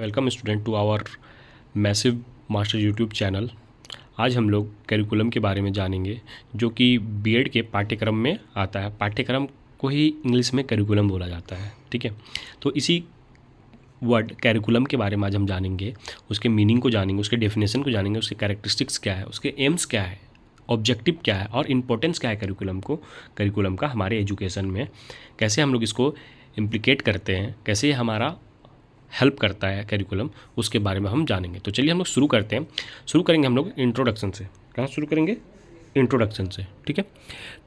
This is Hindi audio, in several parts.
Welcome student to our massive master YouTube channel. आज हम लोग करिकुलम के बारे में जानेंगे जो कि बीएड के पाठ्यक्रम में आता है। पाठ्यक्रम को ही इंग्लिश में करिकुलम बोला जाता है, ठीक है। तो इसी वर्ड करिकुलम के बारे में आज हम जानेंगे, उसके मीनिंग को जानेंगे, उसके डेफिनेशन को जानेंगे, उसके कैरेक्टरिस्टिक्स क्या है, उसके एम्स क्या है, ऑब्जेक्टिव क्या है और इम्पोर्टेंस क्या है करिकुलम का हमारे एजुकेशन में, कैसे हम लोग इसको इम्प्लीकेट करते हैं, कैसे ये हमारा हेल्प करता है करिकुलम, उसके बारे में हम जानेंगे। तो चलिए हम लोग शुरू करते हैं। शुरू करेंगे हम लोग इंट्रोडक्शन से। कहाँ शुरू करेंगे? इंट्रोडक्शन से, ठीक है।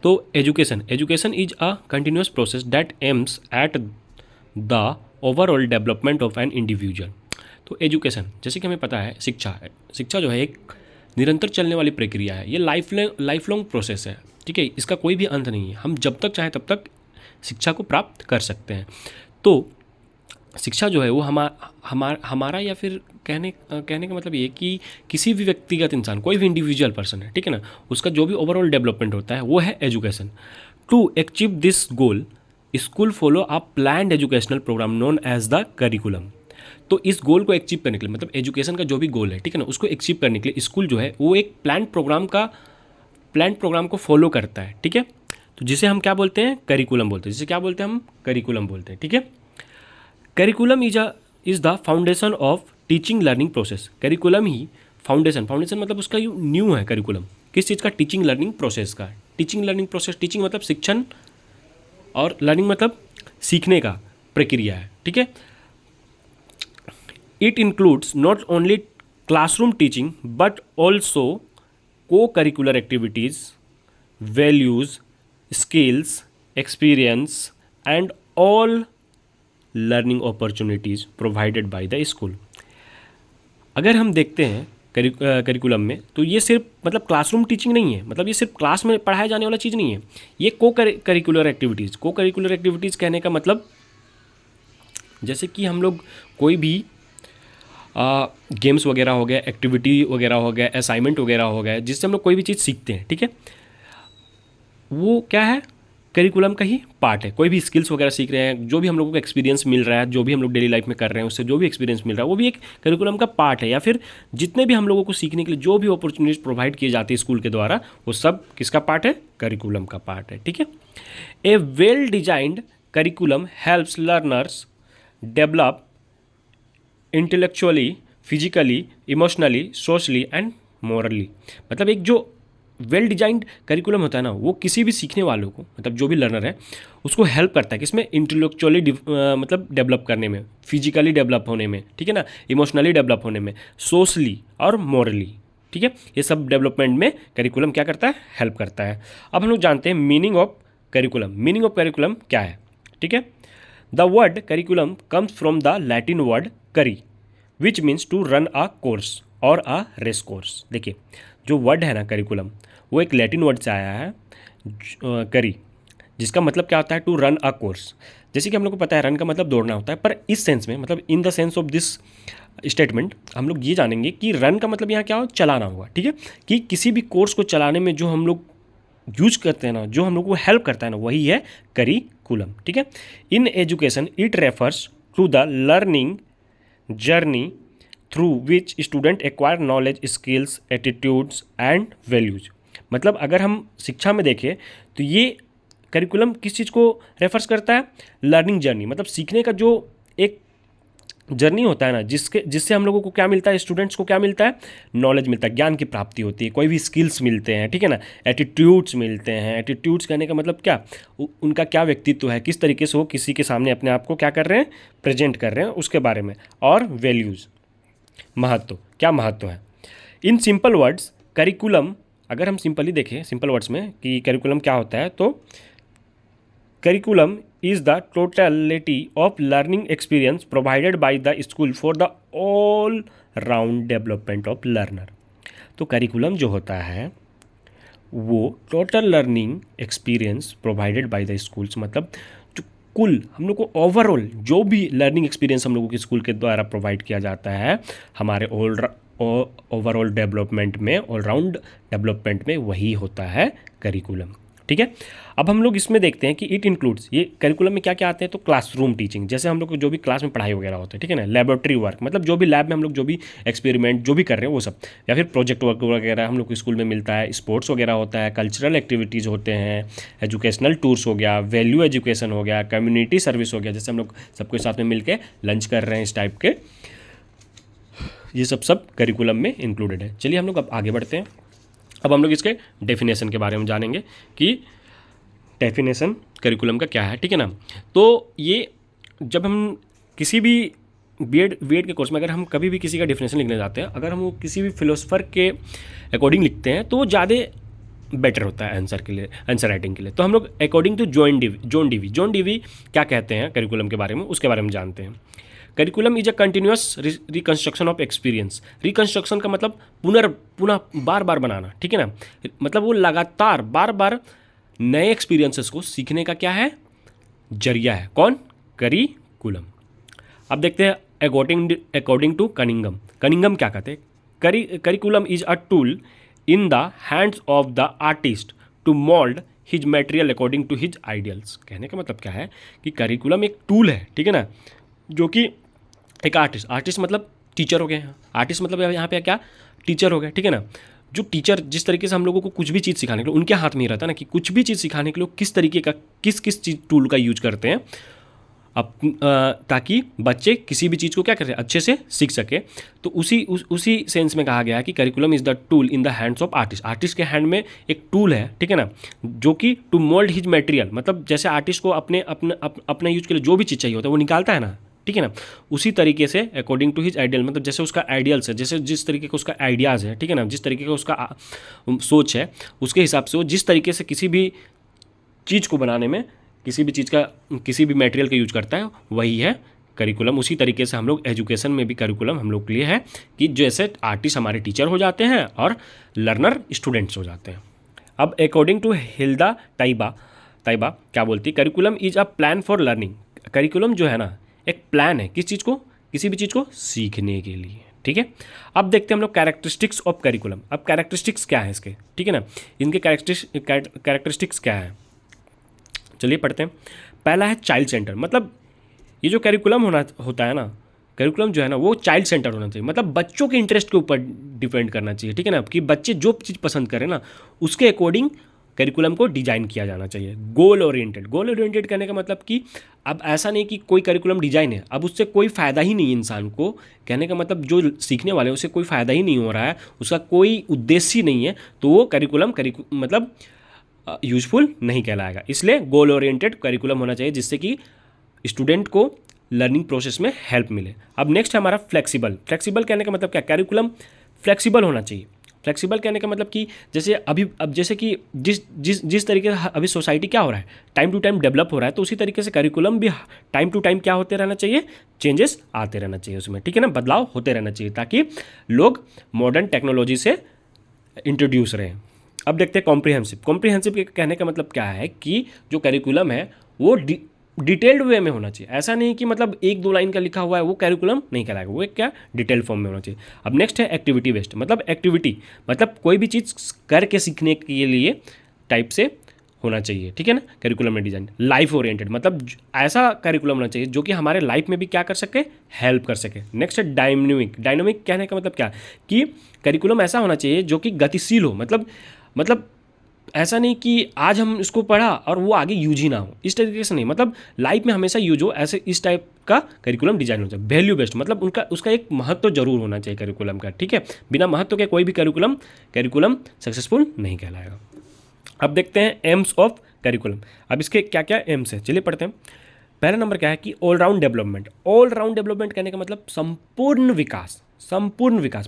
तो education is a continuous process that aims at the overall development of an individual. तो एजुकेशन, जैसे कि हमें पता है, शिक्षा जो है एक निरंतर चलने वाली प्रक्रिया है। ये लाइफ लॉन्ग प्रोसेस है, ठीक है। इसका कोई भी अंत नहीं है। हम जब तक चाहें तब तक शिक्षा को प्राप्त कर सकते हैं। तो शिक्षा जो है वो हमारा या फिर कहने का मतलब ये कि किसी भी व्यक्तिगत इंसान, कोई भी इंडिविजुअल पर्सन है, ठीक है ना, उसका जो भी ओवरऑल डेवलपमेंट होता है वो है education. To achieve this goal school follow a planned educational programme known as the curriculum. तो इस गोल को अचीव करने के लिए, मतलब एजुकेशन का जो भी गोल है, ठीक है ना, उसको अचीव करने के लिए स्कूल जो है वो एक प्लान्ड प्रोग्राम को फॉलो करता है, ठीक है। तो जिसे हम क्या बोलते हैं? करिकुलम बोलते हैं। जिसे क्या बोलते हैं? हम करिकुलम बोलते हैं, ठीक है। Curriculum is the foundation of teaching learning process. Curriculum he foundation मतलब उसका न्यू है करिकुलम। किस चीज़ का? टीचिंग लर्निंग प्रोसेस का। टीचिंग लर्निंग प्रोसेस, टीचिंग मतलब शिक्षण और लर्निंग मतलब सीखने का प्रक्रिया है, ठीक है। It includes not only classroom teaching but also co curricular activities, values, skills, experience and all learning opportunities provided by the school. अगर हम देखते हैं करिकुलम में, तो ये सिर्फ मतलब क्लासरूम टीचिंग नहीं है, मतलब ये सिर्फ क्लास में पढ़ाया जाने वाला चीज़ नहीं है। ये को करिकुलर एक्टिविटीज़ कहने का मतलब, जैसे कि हम लोग कोई भी गेम्स वगैरह हो गया, एक्टिविटी वगैरह हो गया, असाइनमेंट वगैरह हो गया, जिससे हम लोग कोई भी चीज़ सीखते हैं, ठीक है, वो क्या है? करिकुलम का ही पार्ट है। कोई भी स्किल्स वगैरह सीख रहे हैं, जो भी हम लोगों को एक्सपीरियंस मिल रहा है, जो भी हम लोग डेली लाइफ में कर रहे हैं, उससे जो भी एक्सपीरियंस मिल रहा है वो भी एक करिकुलम का पार्ट है। या फिर जितने भी हम लोगों को सीखने के लिए जो भी अपॉर्चुनिटीज प्रोवाइड किए जाते हैं स्कूल के द्वारा, वो सब किसका पार्ट है? करिकुलम का पार्ट है, ठीक है। A well designed curriculum helps learners develop intellectually, physically, emotionally, socially and morally. मतलब एक जो वेल डिजाइंड करिकुलम होता है ना, वो किसी भी सीखने वालों को, मतलब जो भी लर्नर है, उसको हेल्प करता है किसमें? इंटेलेक्चुअली मतलब डेवलप करने में, फिजिकली डेवलप होने में, ठीक है ना, इमोशनली डेवलप होने में, सोशली और मॉरली, ठीक है। ये सब डेवलपमेंट में करिकुलम क्या करता है? हेल्प करता है। अब हम लोग जानते हैं meaning of curriculum. Meaning of curriculum क्या है, ठीक है। The word curriculum comes from the Latin word currere which means to run a course or a race course. देखिए, जो वर्ड है ना करिकुलम, वो एक लैटिन वर्ड से आया है, करी, जिसका मतलब क्या होता है? To run a course. जैसे कि हम लोग को पता है रन का मतलब दौड़ना होता है, पर इस सेंस में, मतलब in the sense of this statement, हम लोग ये जानेंगे कि रन का मतलब यहाँ क्या हो? चलाना हुआ, ठीक है। कि किसी भी कोर्स को चलाने में जो हम लोग यूज करते हैं ना, जो हम लोग को हेल्प करता है ना, वही है करिकुलम, ठीक है। In education it refers to the learning journey through which student acquire knowledge, skills, attitudes and values. मतलब अगर हम शिक्षा में देखें तो ये करिकुलम किस चीज़ को रेफर्स करता है? लर्निंग जर्नी, मतलब सीखने का जो एक जर्नी होता है ना, जिससे हम लोगों को क्या मिलता है? स्टूडेंट्स को क्या मिलता है? नॉलेज मिलता है, ज्ञान की प्राप्ति होती है, कोई भी स्किल्स मिलते हैं, ठीक है ना, एटीट्यूड्स मिलते हैं। एटीट्यूड्स कहने का मतलब क्या? उनका क्या व्यक्तित्व है, किस तरीके से वो किसी के सामने अपने आप को क्या कर रहे हैं? प्रेजेंट कर रहे हैं, उसके बारे में। और वैल्यूज़, महत्व, क्या महत्व है? इन सिंपल वर्ड्स करिकुलम, अगर हम सिंपली देखें, सिंपल वर्ड्स में कि करिकुलम क्या होता है, तो curriculum is the totality of learning experience provided by the school for the all round development of learner. तो करिकुलम जो होता है वो total learning experience provided by the schools, मतलब जो कुल हम लोग को ओवरऑल जो भी लर्निंग एक्सपीरियंस हम लोगों के स्कूल के द्वारा प्रोवाइड किया जाता है हमारे ओवरऑल डेवलपमेंट में, ऑलराउंड डेवलपमेंट में, वही होता है करिकुलम, ठीक है। अब हम लोग इसमें देखते हैं कि इट इंक्लूड्स, ये करिकुलम में क्या क्या आते हैं, तो क्लासरूम टीचिंग, जैसे हम लोग को जो भी क्लास में पढ़ाई वगैरह होता है, ठीक है ना, लेबोरेटरी वर्क, मतलब जो भी लैब में हम लोग जो भी एक्सपेरिमेंट जो भी कर रहे हैं वो सब, या फिर प्रोजेक्ट वर्क वगैरह हम लोग को स्कूल में मिलता है, स्पोर्ट्स वगैरह होता है, कल्चरल एक्टिविटीज़ होते हैं, एजुकेशनल टूर्स हो गया, वैल्यू एजुकेशन हो गया, कम्युनिटी सर्विस हो गया, जैसे हम लोग सबके साथ में मिलकर लंच कर रहे हैं, इस टाइप के, ये सब करिकुलम में इंक्लूडेड है। चलिए हम लोग अब आगे बढ़ते हैं। अब हम लोग इसके डेफिनेशन के बारे में जानेंगे कि डेफिनेशन करिकुलम का क्या है, ठीक है ना। तो ये जब हम किसी भी बीएड के कोर्स में अगर हम कभी भी किसी का डेफिनेशन लिखने जाते हैं, अगर हम वो किसी भी फिलोसफर के अकॉर्डिंग लिखते हैं तो ज़्यादा बेटर होता है आंसर के लिए, आंसर राइटिंग के लिए। तो हम लोग अकॉर्डिंग टू जॉन डीवी क्या कहते हैं करिकुलम के बारे में, उसके बारे में जानते हैं। Curriculum is a continuous reconstruction of experience. Reconstruction का मतलब पुनः बार बार बनाना, ठीक है ना, मतलब वो लगातार बार बार नए एक्सपीरियंसेस को सीखने का क्या है, जरिया है। कौन? करिकुलम। अब देखते हैं अकॉर्डिंग टू कनिंगम। कनिंगम क्या कहते हैं? Curriculum is a tool in the hands of the artist to mould his material according to his ideals. कहने का मतलब क्या है कि करिकुलम एक टूल है, ठीक है ना, जो कि एक आर्टिस्ट मतलब टीचर हो गए, आर्टिस्ट मतलब यहाँ पे क्या, टीचर हो गए, ठीक है ना। जो टीचर जिस तरीके से हम लोगों को कुछ भी चीज़ सिखाने के लिए, उनके हाथ में ही रहता है ना कि कुछ भी चीज़ सिखाने के लिए किस तरीके का किस चीज़ टूल का यूज करते हैं, अब ताकि बच्चे किसी भी चीज़ को क्या करें, अच्छे से सीख सके। तो उसी सेंस में कहा गया है कि curriculum is the tool in the hands of artist. Artist के हैंड में एक टूल है, ठीक है ना, जो कि टू मोल्ड हिज मटेरियल, मतलब जैसे आर्टिस्ट को अपने यूज के लिए जो भी चीज़ चाहिए होता है वो निकालता है ना, ठीक है ना, उसी तरीके से अकॉर्डिंग टू हिज आइडियल, मतलब जैसे उसका आइडियल्स है, जैसे जिस तरीके का उसका आइडियाज़ है, ठीक है ना, जिस तरीके का उसका सोच है, उसके हिसाब से वो जिस तरीके से किसी भी चीज़ को बनाने में किसी भी मटेरियल का यूज करता है, वही है करिकुलम। उसी तरीके से हम लोग एजुकेशन में भी करिकुलम हम लोग के लिए है कि जैसे आर्टिस्ट हमारे टीचर हो जाते हैं और लर्नर स्टूडेंट्स हो जाते हैं। अब अकॉर्डिंग टू हिल्डा ताइबा क्या बोलती है, curriculum is a plan for learning. Curriculum जो है ना एक प्लान है, किस चीज़ को, किसी भी चीज़ को सीखने के लिए, ठीक है। अब देखते हैं हम लोग कैरेक्टरिस्टिक्स ऑफ करिकुलम। अब कैरेक्टरिस्टिक्स क्या है इसके, ठीक है ना, इनके कैरेक्टरिस्टिक्स क्या है, चलिए पढ़ते हैं। पहला है चाइल्ड सेंटर, मतलब ये जो करिकुलम होता है ना, करिकुलम जो है ना वो चाइल्ड सेंटर होना चाहिए, मतलब बच्चों के इंटरेस्ट के ऊपर डिपेंड करना चाहिए, ठीक है ना, कि बच्चे जो चीज़ पसंद करें ना उसके अकॉर्डिंग करिकुलम को डिजाइन किया जाना चाहिए। गोल ओरिएंटेड कहने का मतलब कि अब ऐसा नहीं कि कोई करिकुलम डिजाइन है अब उससे कोई फ़ायदा ही नहीं है इंसान को, कहने का मतलब जो सीखने वाले हैं उसे कोई फ़ायदा ही नहीं हो रहा है, उसका कोई उद्देश्य ही नहीं है, तो वो करिकुलम मतलब यूजफुल नहीं कहलाएगा। इसलिए गोल ओरिएंटेड करिकुलम होना चाहिए जिससे कि स्टूडेंट को लर्निंग प्रोसेस में हेल्प मिले। अब नेक्स्ट है हमारा फ्लेक्सिबल कहने का मतलब क्या, करिकुलम फ्लेक्सिबल होना चाहिए। फ्लेक्सिबल कहने का मतलब कि जैसे अब जैसे कि जिस तरीके से अभी सोसाइटी क्या हो रहा है, टाइम टू टाइम डेवलप हो रहा है, तो उसी तरीके से करिकुलम भी टाइम टू टाइम क्या होते रहना चाहिए, चेंजेस आते रहना चाहिए उसमें, ठीक है ना, बदलाव होते रहना चाहिए ताकि लोग मॉडर्न टेक्नोलॉजी से इंट्रोड्यूस रहें। अब देखते हैं कॉम्प्रिहेंसिव के कहने का मतलब क्या है कि जो करिकुलम है वो डिटेल्ड वे में होना चाहिए। ऐसा नहीं कि मतलब 1-2 लाइन का लिखा हुआ है वो करिकुलम नहीं कहलाएगा, वो एक क्या डिटेल्ड फॉर्म में होना चाहिए। अब नेक्स्ट है एक्टिविटी बेस्ड, मतलब कोई भी चीज़ करके सीखने के लिए टाइप से होना चाहिए, ठीक है ना, करिकुलम में डिजाइन। लाइफ ओरिएंटेड मतलब ऐसा करिकुलम होना चाहिए जो कि हमारे लाइफ में भी क्या कर सके, हेल्प कर सके। नेक्स्ट है डायनेमिक कहने का मतलब क्या कि करिकुलम ऐसा होना चाहिए जो कि गतिशील हो, मतलब ऐसा नहीं कि आज हम इसको पढ़ा और वो आगे यूज ही ना हो, इस तरीके से नहीं, मतलब लाइफ में हमेशा यूज हो, ऐसे इस टाइप का करिकुलम डिजाइन होना चाहिए। वैल्यू बेस्ड मतलब उसका एक महत्व जरूर होना चाहिए करिकुलम का, ठीक है, बिना महत्व के कोई भी करिकुलम सक्सेसफुल नहीं कहलाएगा। अब देखते हैं एम्स ऑफ करिकुलम। अब इसके क्या क्या एम्स है, चलिए पढ़ते हैं। पहला नंबर क्या है कि ऑल राउंड डेवलपमेंट कहने का मतलब संपूर्ण विकास,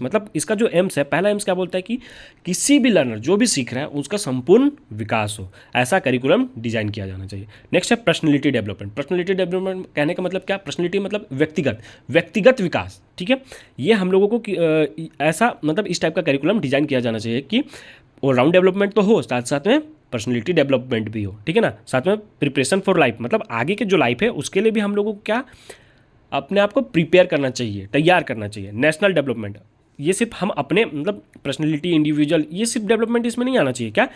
मतलब इसका जो एम्स है, पहला एम्स क्या बोलता है कि किसी भी लर्नर जो भी सीख रहा है उसका संपूर्ण विकास हो, ऐसा करिकुलम डिजाइन किया जाना चाहिए। नेक्स्ट है पर्सनैलिटी डेवलपमेंट कहने का मतलब क्या, पर्सनैलिटी मतलब व्यक्तिगत विकास, ठीक है, ये हम लोगों को ऐसा मतलब इस टाइप का करिकुलम डिजाइन किया जाना चाहिए कि ऑल राउंड डेवलपमेंट तो हो, साथ साथ में पर्सनैलिटी डेवलपमेंट भी हो, ठीक है ना, साथ में प्रिपरेशन फॉर लाइफ, मतलब आगे के जो लाइफ है उसके लिए भी हम लोगों को क्या अपने आप को प्रिपेयर करना चाहिए, तैयार करना चाहिए। नेशनल डेवलपमेंट ये सिर्फ हम अपने मतलब पर्सनैलिटी इंडिविजुअल ये सिर्फ डेवलपमेंट इसमें नहीं आना चाहिए। क्या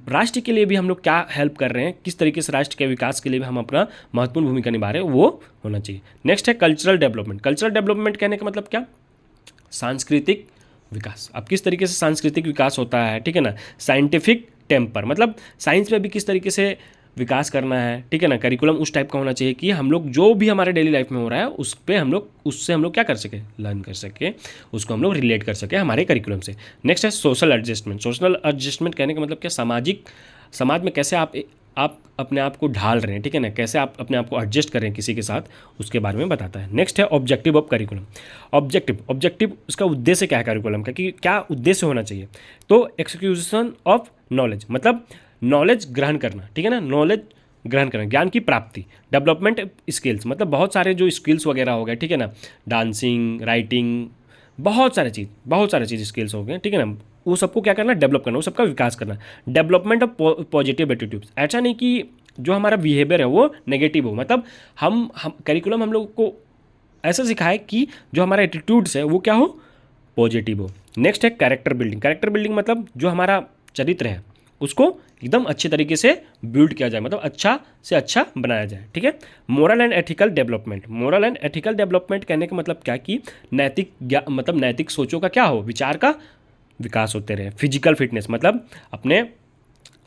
राष्ट्र के लिए भी हम लोग क्या हेल्प कर रहे हैं, किस तरीके से राष्ट्र के विकास के लिए भी हम अपना महत्वपूर्ण भूमिका निभा रहे हैं, वो होना चाहिए। नेक्स्ट है कल्चरल डेवलपमेंट। कल्चरल डेवलपमेंट कहने का मतलब क्या, सांस्कृतिक विकास। अब किस तरीके से सांस्कृतिक विकास होता है, ठीक है ना। साइंटिफिक टेम्पर, मतलब साइंस में भी किस तरीके से विकास करना है, ठीक है ना। करिकुलम उस टाइप का होना चाहिए कि हम लोग जो भी हमारे डेली लाइफ में हो रहा है उस पे हम लोग उससे हम लोग क्या कर सके, लर्न कर सके, उसको हम लोग रिलेट कर सके हमारे करिकुलम से। नेक्स्ट है सोशल एडजस्टमेंट। सोशल एडजस्टमेंट कहने का मतलब क्या, समाज में कैसे आप अपने आप को ढाल रहे हैं, ठीक है ना, कैसे आप अपने आप को एडजस्ट कर रहे हैं किसी के साथ, उसके बारे में बताता है। नेक्स्ट है ऑब्जेक्टिव ऑफ करिकुलम। ऑब्जेक्टिव उसका उद्देश्य क्या है करिकुलम का, कि क्या उद्देश्य होना चाहिए। तो एक्सक्यूशन ऑफ नॉलेज, मतलब नॉलेज ग्रहण करना, ठीक है ना, नॉलेज ग्रहण करना, ज्ञान की प्राप्ति। डेवलपमेंट स्किल्स, मतलब बहुत सारे जो स्किल्स वगैरह हो गए, ठीक है ना, डांसिंग, राइटिंग, बहुत सारे चीज़ स्किल्स हो गए, ठीक है ना, वो सबको क्या करना, डेवलप करना, वो सबका विकास करना। डेवलपमेंट ऑफ पॉजिटिव एटीट्यूड्स, ऐसा नहीं कि जो हमारा बिहेवियर है वो नेगेटिव हो, मतलब हम करिकुलम हम लोग को ऐसा सिखाए कि जो हमारा एटीट्यूड्स है वो क्या हो, पॉजिटिव हो। नेक्स्ट है कैरेक्टर बिल्डिंग। कैरेक्टर बिल्डिंग मतलब जो हमारा चरित्र है उसको एकदम अच्छे तरीके से बिल्ड किया जाए, मतलब अच्छा से अच्छा बनाया जाए, ठीक है। Moral and ethical development. Moral and ethical development कहने का मतलब क्या, कि मतलब नैतिक सोचों का क्या हो, विचार का विकास होते रहे। फिजिकल फिटनेस, मतलब अपने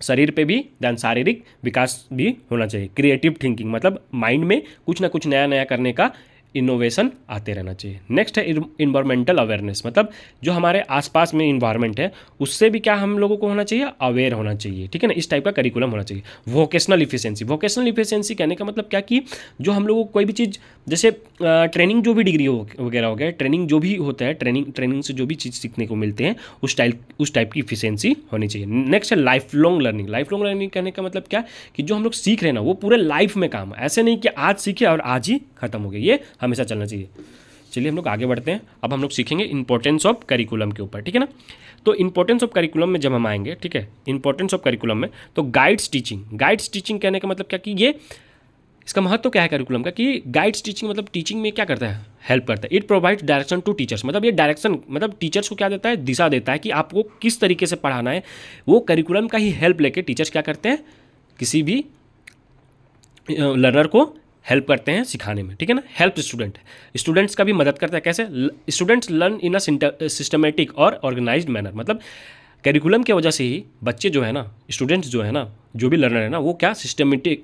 शरीर पे भी ध्यान, शारीरिक विकास भी होना चाहिए। क्रिएटिव थिंकिंग, मतलब माइंड में कुछ ना कुछ नया नया करने का इनोवेशन आते रहना चाहिए। नेक्स्ट है इन्वायरमेंटल अवेयरनेस, मतलब जो हमारे आसपास में इन्वायरमेंट है उससे भी क्या हम लोगों को होना चाहिए, अवेयर होना चाहिए, ठीक है ना, इस टाइप का करिकुलम होना चाहिए। Vocational efficiency. वोकेशनल इफिशिएंसी कहने का मतलब क्या, कि जो हम लोगों को कोई भी चीज़, जैसे ट्रेनिंग जो भी डिग्री वगैरह हो गया, ट्रेनिंग जो भी होता है, ट्रेनिंग से जो भी चीज़ सीखने को मिलते हैं उस टाइप की इफिशिएंसी होनी चाहिए। नेक्स्ट है life long learning. Life long learning कहने का मतलब क्या, कि जो हम लोग सीख रहे हैं ना वो पूरे लाइफ में काम, ऐसे नहीं कि आज सीखे और आज ही खत्म हो गया, ये हमेशा चलना चाहिए। चलिए हम लोग आगे बढ़ते हैं। अब हम लोग सीखेंगे इंपॉर्टेंस ऑफ करिकुलम के ऊपर, ठीक है ना। तो इंपॉर्टेंस ऑफ करिकुलम में जब हम आएंगे, ठीक है, इंपॉर्टेंस ऑफ करिकुलम में, तो गाइड्स टीचिंग कहने का मतलब क्या, कि ये इसका महत्व क्या है करिकुलम का, कि गाइड्स टीचिंग मतलब टीचिंग में क्या करता है, हेल्प करता है। It provides direction to teachers, मतलब ये डायरेक्शन, मतलब टीचर्स को क्या देता है, दिशा देता है कि आपको किस तरीके से पढ़ाना है। वो करिकुलम का ही हेल्प लेके टीचर्स क्या करते हैं, किसी भी लर्नर को हेल्प करते हैं सिखाने में, ठीक है ना। हेल्प स्टूडेंट्स का भी मदद करता है। कैसे, students learn in a systematic और ऑर्गेनाइज्ड मैनर, मतलब करिकुलम की वजह से ही बच्चे जो है ना, स्टूडेंट्स जो है ना, जो भी लर्नर है ना, वो क्या सिस्टमेटिक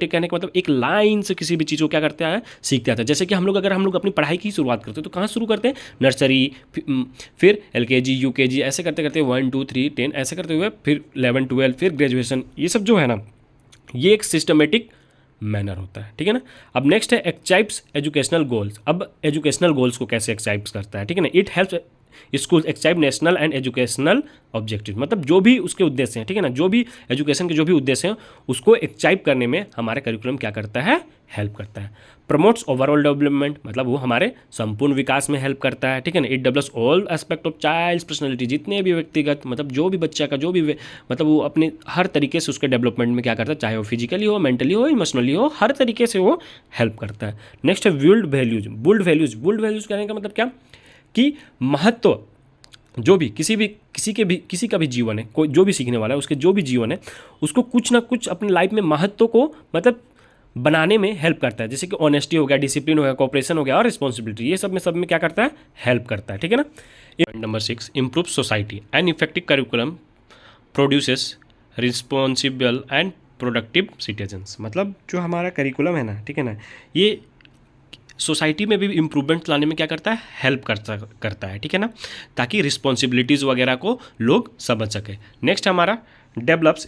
कहने का मतलब एक लाइन से किसी भी चीज़ को क्या करते हैं, सीखते आता है। जैसे कि अगर हम लोग अपनी पढ़ाई की शुरुआत करते हैं तो कहाँ शुरू करते हैं, नर्सरी, फिर LKG UKG, ऐसे करते करते 1 2 3 10 ऐसे करते हुए फिर 11 12 फिर ग्रेजुएशन, ये सब जो है ना, ये एक सिस्टमेटिक मैनर होता है, ठीक है ना। अब नेक्स्ट है एक्साइब्स एजुकेशनल गोल्स। अब एजुकेशनल गोल्स को कैसे एक्साइब्स करता है, ठीक है ना। It helps school ascribe national and educational objective, मतलब जो भी उसके उद्देश्य हैं, ठीक है ना, जो भी एजुकेशन के जो भी उद्देश्य हैं उसको एक्साइब करने में हमारा करिकुलम क्या करता है, हेल्प करता है। प्रमोट्स ओवरऑल डेवलपमेंट, मतलब वो हमारे संपूर्ण विकास में हेल्प करता है, ठीक है ना। It develops all aspect of child's personality, जितने भी व्यक्तिगत, मतलब जो भी बच्चा का जो भी मतलब वो अपने हर तरीके से उसके डेवलपमेंट में क्या करता है, चाहे वो फिजिकली हो, मेंटली हो, इमोशनली हो, हर तरीके से वो हेल्प करता है। नेक्स्ट है बुल्ड वैल्यूज कहने का मतलब क्या, कि महत्व जो भी किसी का भी जीवन है, कोई जो भी सीखने वाला है उसके जो भी जीवन है उसको कुछ ना कुछ अपनी लाइफ में महत्व को मतलब बनाने में हेल्प करता है। जैसे कि ऑनेस्टी हो गया, डिसिप्लिन हो गया, कोऑपरेशन हो गया और रिस्पॉन्सिबिलिटी, ये सब में क्या करता है, हेल्प करता है, ठीक है ना। Point number 6, improve society and effective curriculum produces responsible and productive citizens, मतलब जो हमारा करिकुलम है ना, ठीक है ना, ये सोसाइटी में भी इम्प्रूवमेंट लाने में क्या करता है, हेल्प करता है, ठीक है ना, ताकि रिस्पॉन्सिबिलिटीज़ वगैरह को लोग समझ सके। नेक्स्ट हमारा डेवलप्स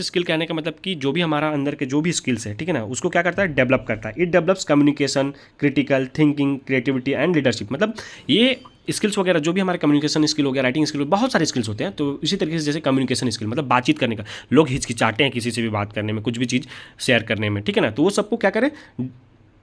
स्किल कहने का मतलब कि जो भी हमारा अंदर के जो भी स्किल्स है, ठीक है ना, उसको क्या करता है, डेवलप करता है। It develops communication, critical thinking, creativity and leadership, मतलब ये स्किल्स वगैरह जो भी हमारे कम्युनिकेशन स्किल हो गया, राइटिंग स्किल, बहुत सारे स्किल्स होते हैं। तो इसी तरीके से जैसे कम्युनिकेशन स्किल मतलब बातचीत करने का, लोग हिचकिचाते हैं किसी से भी बात करने में, कुछ भी चीज़ शेयर करने में, ठीक है ना, तो वो सबको क्या करें,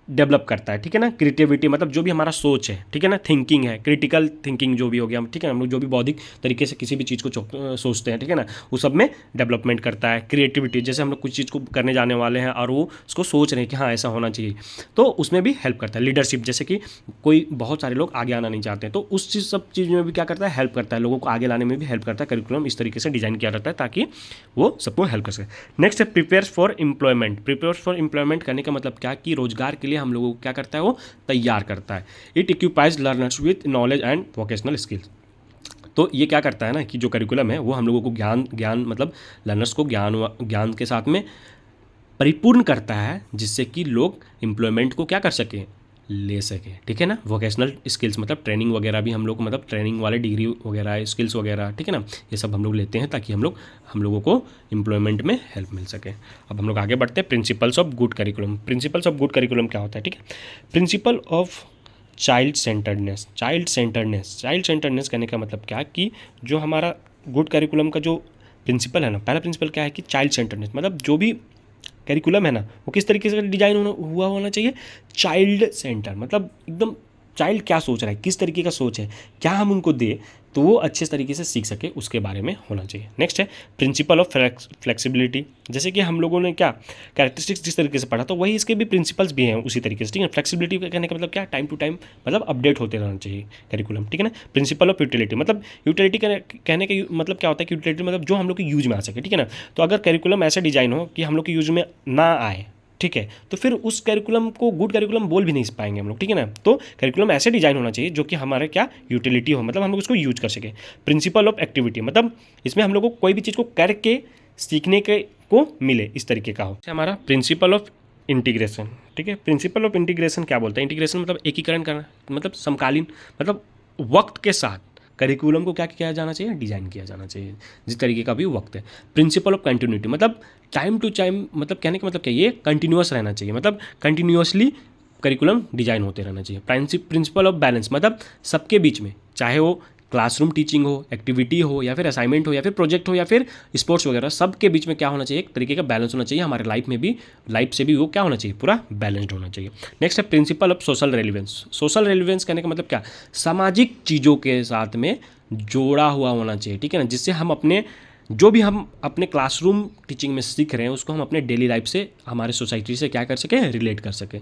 डेवलप करता है, ठीक है ना। क्रिएटिविटी मतलब जो भी हमारा सोच है, ठीक है ना, थिंकिंग है, क्रिटिकल थिंकिंग जो भी हो गया, ठीक है ना, हम लोग जो भी बौद्धिक तरीके से किसी भी चीज़ को सोचते हैं, ठीक है ना, वो सब में डेवलपमेंट करता है। क्रिएटिविटी जैसे हम लोग कुछ चीज़ को करने जाने वाले हैं और वो उसको सोच रहे हैं कि हाँ ऐसा होना चाहिए, तो उसमें भी हेल्प करता है। लीडरशिप जैसे कि कोई बहुत सारे लोग आगे आना नहीं चाहते हैं, तो उस चीज़ सब चीज़ में भी क्या करता है, हेल्प करता है, लोगों को आगे लाने में भी हेल्प करता है। करिकुलम इस तरीके से डिजाइन किया जाता है ताकि वो सबको हेल्प कर सके। नेक्स्ट है prepares for employment. Prepares for employment करने का मतलब क्या कि रोजगार के लिए हम लोगों को क्या करता है, वो तैयार करता है। It equips learners with knowledge and vocational skills. तो ये क्या करता है ना कि जो करिकुलम है वो हम लोगों को ज्ञान मतलब लर्नर्स को ज्ञान के साथ में परिपूर्ण करता है, जिससे कि लोग एम्प्लॉयमेंट को क्या कर सकें, ले सके, ठीक है ना। वोकेशनल स्किल्स मतलब ट्रेनिंग वगैरह भी हम लोग मतलब ट्रेनिंग वाले डिग्री वगैरह स्किल्स वगैरह, ठीक है ना, ये सब हम लोग लेते हैं ताकि हम लोगों को एम्प्लॉयमेंट में हेल्प मिल सके। अब हम लोग आगे बढ़ते हैं principles of good curriculum. Principles of good curriculum क्या होता है, ठीक है। Principle of child centredness. Child centredness कहने का मतलब क्या कि जो हमारा गुड करिकुलम का जो प्रिंसिपल है ना, पहला प्रिंसिपल क्या है कि चाइल्ड सेंटर्डनेस मतलब जो भी करिकुलम है ना वो किस तरीके से डिजाइन हुआ होना चाहिए, चाइल्ड सेंटर मतलब एकदम चाइल्ड क्या सोच रहा है, किस तरीके का सोच है, क्या हम उनको दे तो वो अच्छे तरीके से सीख सके, उसके बारे में होना चाहिए। नेक्स्ट है प्रिंसिपल ऑफ फ्लेक्सिबिलिटी। जैसे कि हम लोगों ने क्या कैरेक्टरिस्टिक्स जिस तरीके से पढ़ा तो वही इसके भी प्रिंसिपल्स भी हैं उसी तरीके से, ठीक है। फ्लेक्सिबिलिटी कहने का मतलब क्या, टाइम टू टाइम मतलब अपडेट होते रहना चाहिए करिकुलम, ठीक है ना। प्रिंसिपल ऑफ यूटिलिटी मतलब यूटिलिटी कहने का मतलब क्या होता है कि यूटिलिटी मतलब जो हम लोग के यूज में आ सके, ठीक है ना। तो अगर करिकुलम ऐसा डिजाइन हो कि हम लोग के यूज में ना आए, ठीक है, तो फिर उस करिकुलम को गुड करिकुलम बोल भी नहीं पाएंगे हम लोग, ठीक है ना। तो करिकुलम ऐसे डिजाइन होना चाहिए जो कि हमारे क्या यूटिलिटी हो, मतलब हम लोग उसको यूज कर सके। प्रिंसिपल ऑफ एक्टिविटी मतलब इसमें हम लोग को कोई भी चीज़ को करके सीखने के को मिले, इस तरीके का हो। हमारा प्रिंसिपल ऑफ इंटीग्रेशन, ठीक है। प्रिंसिपल ऑफ इंटीग्रेशन क्या बोलता है, इंटीग्रेशन मतलब एकीकरण करना, मतलब समकालीन मतलब वक्त के साथ करिकुलम को क्या किया जाना चाहिए, डिजाइन किया जाना चाहिए जिस तरीके का भी वक्त है। प्रिंसिपल ऑफ कंटिन्यूटी मतलब टाइम टू टाइम मतलब कहने का मतलब क्या, ये कंटिन्यूअस रहना चाहिए, मतलब कंटिन्यूअसली करिकुलम डिजाइन होते रहना चाहिए। प्रिंसिपल ऑफ बैलेंस मतलब सबके बीच में, चाहे वो क्लासरूम टीचिंग हो, एक्टिविटी हो, या फिर असाइनमेंट हो, या फिर प्रोजेक्ट हो, या फिर स्पोर्ट्स वगैरह, सबके बीच में क्या होना चाहिए, एक तरीके का बैलेंस होना चाहिए। हमारे लाइफ में भी, लाइफ से भी वो क्या होना चाहिए, पूरा बैलेंस्ड होना चाहिए। नेक्स्ट है principle of social relevance. Social relevance कहने का मतलब क्या, सामाजिक चीज़ों के साथ में जोड़ा हुआ होना चाहिए, ठीक है ना, जिससे हम अपने जो भी हम अपने क्लासरूम टीचिंग में सीख रहे हैं उसको हम अपने डेली लाइफ से, हमारे सोसाइटी से क्या कर सकें, रिलेट कर सकें।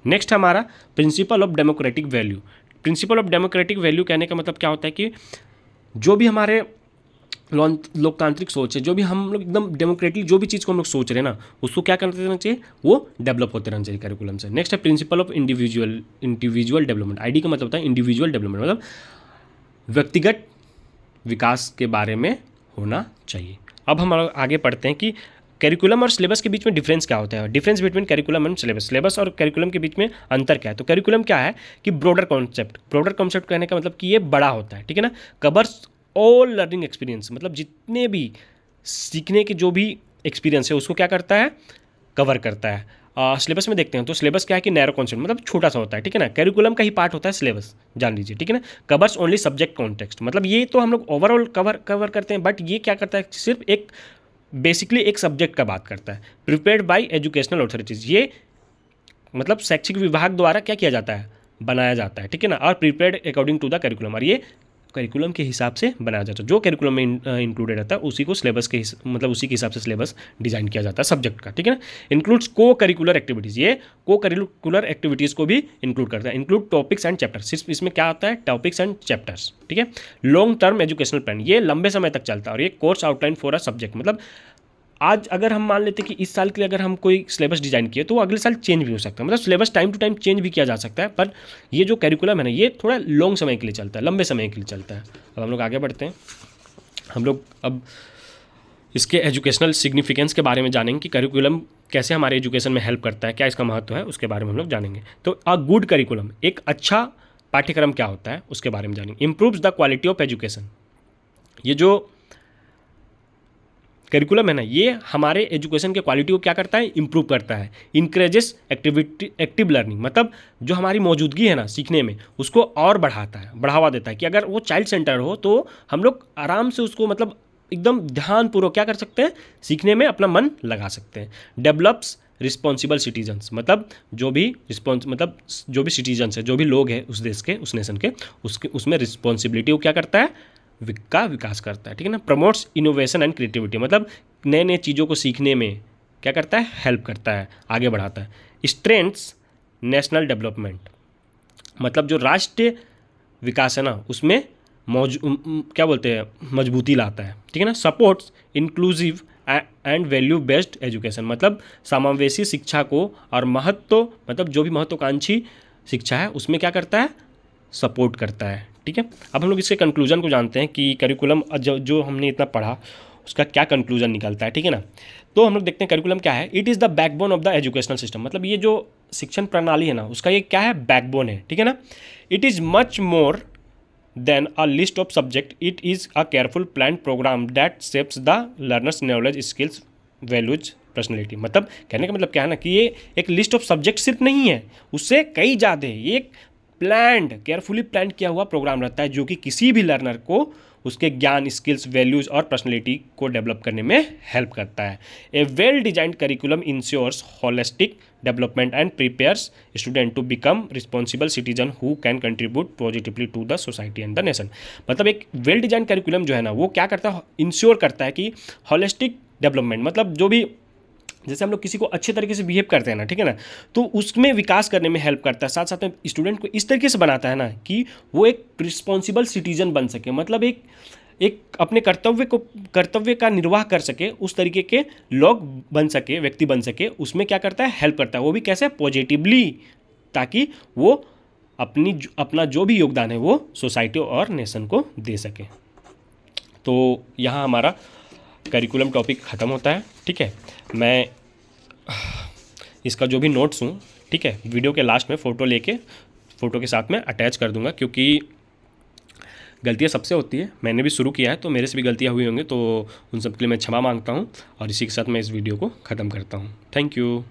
नेक्स्ट हमारा principle of democratic value. Principle of democratic value कहने का मतलब क्या होता है कि जो भी हमारे लोकतांत्रिक सोच है, जो भी हम लोग एकदम डेमोक्रेटिक जो भी चीज़ को हम लोग सोच रहे हैं ना, उसको क्या करते रहना चाहिए, वो डेवलप होते रहना चाहिए करिकुलम से। नेक्स्ट है principle of individual development. ID का मतलब होता है इंडिविजुअल डेवलपमेंट, मतलब व्यक्तिगत विकास के बारे में होना चाहिए। अब हम आगे पढ़ते हैं कि करिकुलम और सिलेबस के बीच में डिफरेंस क्या होता है, difference between curriculum and syllabus. Syllabus और करिकुलम के बीच में अंतर क्या है, तो करिकुलम क्या है कि ब्रॉडर कॉन्सेप्ट कहने का मतलब कि ये बड़ा होता है, ठीक है ना। कवर्स ऑल लर्निंग एक्सपीरियंस मतलब जितने भी सीखने के जो भी एक्सपीरियंस है उसको क्या करता है, कवर करता है। सिलेबस में देखते हैं तो सिलेबस क्या है कि नैरो कॉन्सेप्ट मतलब छोटा सा होता है, ठीक है ना। करिकुलम का ही पार्ट होता है सिलेबस, जान लीजिए, ठीक है ना। कवर्स ओनली सब्जेक्ट कॉन्टेक्स्ट मतलब ये तो हम लोग ओवरऑल कवर करते हैं, बट ये क्या करता है, सिर्फ एक बेसिकली एक सब्जेक्ट का बात करता है। प्रिपेयर्ड बाय एजुकेशनल अथॉरिटीज़, ये मतलब शैक्षिक विभाग द्वारा क्या किया जाता है, बनाया जाता है, ठीक है ना। और prepared according to the curriculum, और ये करिकुलम के हिसाब से बनाया जाता है, जो करिकुलम में इंक्लूडेड रहता है उसी को सिलेबस के मतलब उसी के हिसाब से सिलेबस डिजाइन किया जाता है सब्जेक्ट का, ठीक है ना। इंक्लूड्स को करिकुलर एक्टिविटीज़, ये को करिकुलर एक्टिविटीज़ को भी इंक्लूड करता है। इंक्लूड टॉपिक्स एंड चैप्टर्स, इसमें क्या आता है, टॉपिक्स एंड चैप्टर्स, ठीक है। लॉन्ग टर्म एजुकेशनल प्लान, ये लंबे समय तक चलता है, और ये course outline for a subject मतलब आज अगर हम मान लेते हैं कि इस साल के लिए अगर हम कोई सिलेबस डिजाइन किए तो वो अगले साल चेंज भी हो सकता है, मतलब syllabus time to time change भी किया जा सकता है, पर ये जो करिकुलम है ना ये थोड़ा लॉन्ग समय के लिए चलता है, लंबे समय के लिए चलता है। अब हम लोग आगे बढ़ते हैं, हम लोग अब इसके एजुकेशनल सिग्निफिकेंस के बारे में जानेंगे कि करिकुलम कैसे हमारे एजुकेशन में हेल्प करता है, क्या इसका महत्व है, उसके बारे में हम लोग जानेंगे। तो अ गुड करिकुलम, एक अच्छा पाठ्यक्रम क्या होता है उसके बारे में जानेंगे। Improves the quality of education, ये जो करिकुलम है ना ये हमारे एजुकेशन के क्वालिटी को क्या करता है, इंप्रूव करता है। इंकरेजेस एक्टिव लर्निंग मतलब जो हमारी मौजूदगी है ना सीखने में उसको और बढ़ाता है, बढ़ावा देता है, कि अगर वो चाइल्ड सेंटर हो तो हम लोग आराम से उसको मतलब एकदम ध्यानपूर्वक क्या कर सकते हैं, सीखने में अपना मन लगा सकते हैं। डेवलप्स रिस्पॉन्सिबल सिटीजन्स, मतलब जो भी जो भी सिटीजन्स है, जो भी लोग हैं उस देश के, उस नेशन के, उसमें रिस्पॉन्सिबिलिटी वो क्या करता है, का विकास करता है, ठीक है ना। प्रमोट्स इनोवेशन एंड क्रिएटिविटी, मतलब नए नए चीज़ों को सीखने में क्या करता है, हेल्प करता है, आगे बढ़ाता है। स्ट्रेंथ्स नेशनल डेवलपमेंट, मतलब जो राष्ट्रीय विकास है ना उसमें क्या बोलते हैं, मजबूती लाता है, ठीक है ना। Supports inclusive and value based education, मतलब समावेशी शिक्षा को और मतलब जो भी महत्वाकांक्षी शिक्षा है उसमें क्या करता है, सपोर्ट करता है, ठीक है। अब हम लोग इसके कंक्लूजन को जानते हैं कि करिकुलम जो हमने इतना पढ़ा उसका क्या कंक्लूजन निकलता है, ठीक है ना। तो हम लोग देखते हैं करिकुलम क्या है। It is the backbone of the educational system, मतलब ये जो शिक्षण प्रणाली है ना उसका ये क्या है, बैकबोन है, ठीक है ना। It is much more than a list of subject, it is a careful plan programme that shapes the learner's knowledge, skills, values, personality. मतलब कहने का मतलब क्या है ना कि ये एक लिस्ट ऑफ सब्जेक्ट सिर्फ नहीं है, उससे कई ज़्यादा है, ये एक प्लान्ड, केयरफुली प्लान किया हुआ प्रोग्राम रहता है जो कि किसी भी लर्नर को उसके ज्ञान, स्किल्स, वैल्यूज़ और पर्सनैलिटी को डेवलप करने में हेल्प करता है। A well designed curriculum ensures holistic development and prepares student to become responsible citizen who can contribute positively to the society and the nation. मतलब एक वेल डिजाइंड करिकुलम जो है ना वो क्या करता है, इंश्योर करता है कि होलिस्टिक डेवलपमेंट, मतलब जो भी जैसे हम लोग किसी को अच्छे तरीके से बिहेव करते हैं ना, ठीक है ना, तो उसमें विकास करने में हेल्प करता है। साथ साथ में स्टूडेंट को इस तरीके से बनाता है ना कि वो एक रिस्पॉन्सिबल सिटीजन बन सके, मतलब एक अपने कर्तव्य का निर्वाह कर सके, उस तरीके के लोग बन सके, व्यक्ति बन सके, उसमें क्या करता है, हेल्प करता है। वो भी कैसे, पॉजिटिवली, ताकि वो अपना जो भी योगदान है वो सोसाइटी और नेशन को दे सके। तो यहाँ हमारा करिकुलम टॉपिक ख़त्म होता है, ठीक है। मैं इसका जो भी नोट्स हूँ, ठीक है, वीडियो के लास्ट में फ़ोटो के साथ में अटैच कर दूंगा, क्योंकि गलतियाँ सबसे होती है, मैंने भी शुरू किया है तो मेरे से भी गलतियाँ हुई होंगी, तो उन सब के लिए मैं क्षमा मांगता हूँ और इसी के साथ मैं इस वीडियो को ख़त्म करता हूँ। Thank you.